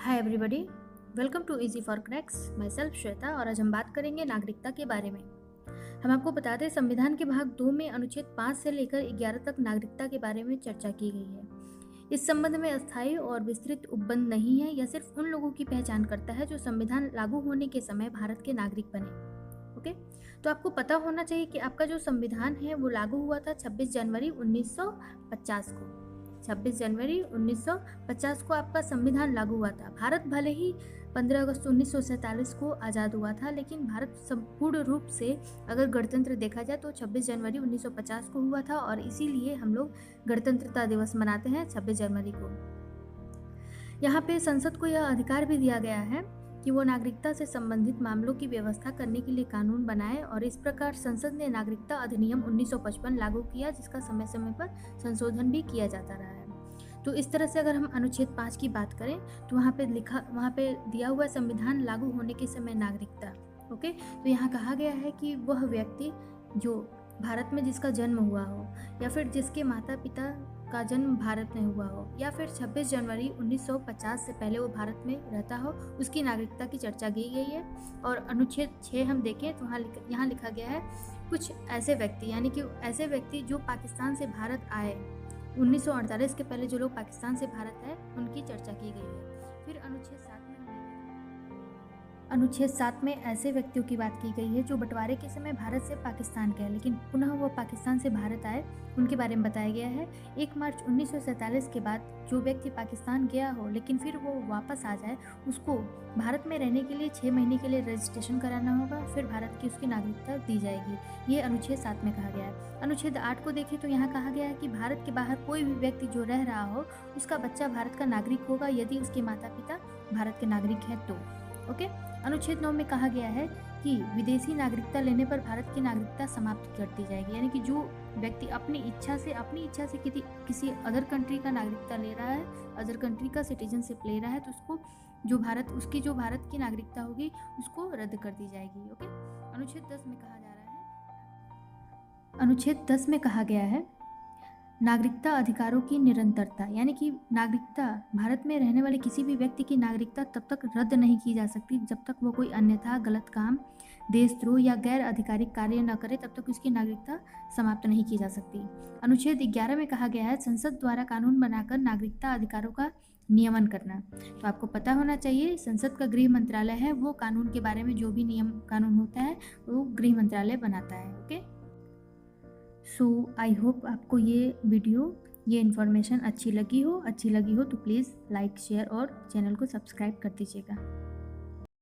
Hi everybody, welcome to easy for cracks. Myself Shweta और आज हम बात करेंगे नागरिकता के बारे में। हम आपको बता दें, संविधान के भाग 2 में अनुच्छेद 5 से लेकर 11 तक नागरिकता के बारे में चर्चा की गई है। इस संबंध में अस्थायी और विस्तृत उपबंध नहीं है। यह सिर्फ उन लोगों की पहचान करता है जो संविधान लागू होने के समय भारत के नागरिक बने। ओके, तो आपको पता होना चाहिए कि आपका जो संविधान है वो लागू हुआ था 26 जनवरी 1950 को। 26 जनवरी 1950 को आपका संविधान लागू हुआ था। भारत भले ही 15 अगस्त 1947 को आज़ाद हुआ था, लेकिन भारत संपूर्ण रूप से अगर गणतंत्र देखा जाए तो 26 जनवरी 1950 को हुआ था और इसीलिए हम लोग गणतंत्रता दिवस मनाते हैं 26 जनवरी को। यहाँ पे संसद को यह अधिकार भी दिया गया है कि वो नागरिकता से संबंधित मामलों की व्यवस्था करने के लिए कानून बनाए और इस प्रकार संसद ने नागरिकता अधिनियम 1955 लागू किया, जिसका समय समय पर संशोधन भी किया जाता रहा है। तो इस तरह से अगर हम अनुच्छेद 5 की बात करें तो वहाँ पे दिया हुआ संविधान लागू होने के समय नागरिकता। ओके, तो यहाँ कहा गया है कि वह व्यक्ति जो भारत में जिसका जन्म हुआ हो या फिर जिसके माता पिता का जन्म भारत में हुआ हो या फिर 26 जनवरी 1950 से पहले वो भारत में रहता हो, उसकी नागरिकता की चर्चा की गई है। और अनुच्छेद 6 हम देखें तो यहाँ लिखा गया है कुछ ऐसे व्यक्ति, यानी कि ऐसे व्यक्ति जो पाकिस्तान से भारत आए 1948 के पहले, जो लोग पाकिस्तान से भारत आए उनकी चर्चा की गई है। फिर अनुच्छेद 7 में ऐसे व्यक्तियों की बात की गई है जो बंटवारे के समय भारत से पाकिस्तान के हैं लेकिन पुनः वो पाकिस्तान से भारत आए, उनके बारे में बताया गया है। 1 मार्च 1947 के बाद जो व्यक्ति पाकिस्तान गया हो लेकिन फिर वो वापस आ जाए, उसको भारत में रहने के लिए 6 महीने के लिए रजिस्ट्रेशन कराना होगा, फिर भारत की उसकी नागरिकता दी जाएगी। ये अनुच्छेद 7 में कहा गया है। अनुच्छेद 8 को देखें तो यहाँ कहा गया है कि भारत के बाहर कोई भी व्यक्ति जो रह रहा हो उसका बच्चा भारत का नागरिक होगा यदि उसके माता पिता भारत के नागरिक हैं तो। ओके, अनुच्छेद 9 में कहा गया है कि विदेशी नागरिकता लेने पर भारत की नागरिकता समाप्त कर दी जाएगी, यानी कि जो व्यक्ति अपनी इच्छा से किसी अदर कंट्री का नागरिकता ले रहा है, अदर कंट्री का सिटीजनशिप ले रहा है, तो उसको उसकी जो भारत की नागरिकता होगी उसको रद्द कर दी जाएगी। ओके, अनुच्छेद 10 में कहा जा रहा है, अनुच्छेद 10 में कहा गया है नागरिकता अधिकारों की निरंतरता, यानी कि नागरिकता भारत में रहने वाले किसी भी व्यक्ति की नागरिकता तब तक रद्द नहीं की जा सकती जब तक वो कोई अन्यथा गलत काम, देशद्रोह या गैर आधिकारिक कार्य न करे, तब तक उसकी नागरिकता समाप्त नहीं की जा सकती। अनुच्छेद 11 में कहा गया है संसद द्वारा कानून बनाकर नागरिकता अधिकारों का नियमन करना। तो आपको पता होना चाहिए संसद का गृह मंत्रालय है, वो कानून के बारे में जो भी नियम कानून होता है वो गृह मंत्रालय बनाता है। ओके, सो आई होप आपको ये इन्फॉर्मेशन अच्छी लगी हो तो प्लीज़ लाइक, शेयर और चैनल को सब्सक्राइब कर दीजिएगा।